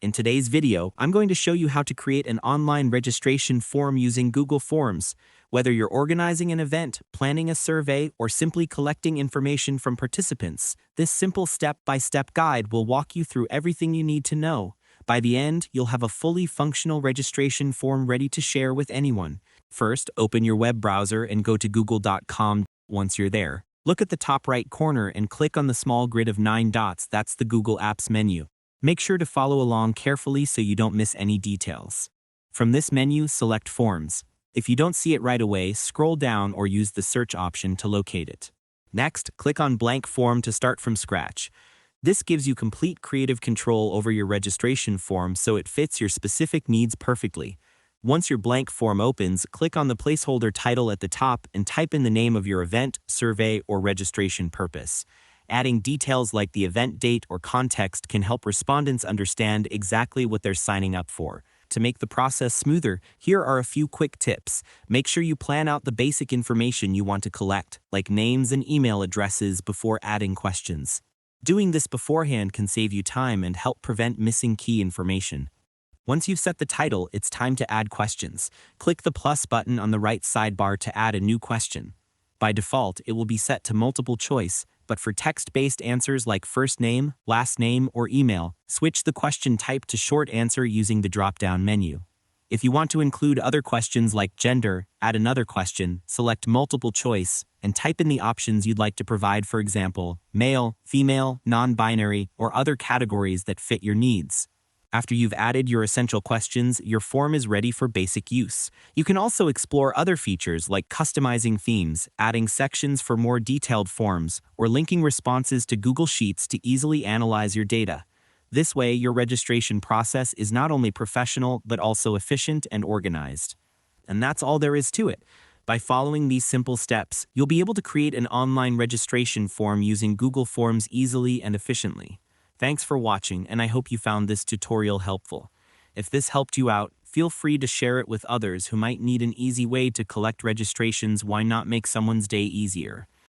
In today's video, I'm going to show you how to create an online registration form using Google Forms. Whether you're organizing an event, planning a survey, or simply collecting information from participants, this simple step-by-step guide will walk you through everything you need to know. By the end, you'll have a fully functional registration form ready to share with anyone. First, open your web browser and go to google.com. Once you're there, look at the top right corner and click on the small grid of 9 dots. That's the Google Apps menu. Make sure to follow along carefully so you don't miss any details. From this menu, select Forms. If you don't see it right away, scroll down or use the search option to locate it. Next, click on Blank Form to start from scratch. This gives you complete creative control over your registration form so it fits your specific needs perfectly. Once your blank form opens, click on the placeholder title at the top and type in the name of your event, survey, or registration purpose. Adding details like the event date or context can help respondents understand exactly what they're signing up for. To make the process smoother, here are a few quick tips. Make sure you plan out the basic information you want to collect, like names and email addresses, before adding questions. Doing this beforehand can save you time and help prevent missing key information. Once you've set the title, it's time to add questions. Click the plus button on the right sidebar to add a new question. By default, it will be set to multiple choice, but for text-based answers like first name, last name, or email, switch the question type to short answer using the drop-down menu. If you want to include other questions like gender, add another question, select multiple choice, and type in the options you'd like to provide, for example, male, female, non-binary, or other categories that fit your needs. After you've added your essential questions, your form is ready for basic use. You can also explore other features like customizing themes, adding sections for more detailed forms, or linking responses to Google Sheets to easily analyze your data. This way, your registration process is not only professional, but also efficient and organized. And that's all there is to it. By following these simple steps, you'll be able to create an online registration form using Google Forms easily and efficiently. Thanks for watching, and I hope you found this tutorial helpful. If this helped you out, feel free to share it with others who might need an easy way to collect registrations. Why not make someone's day easier?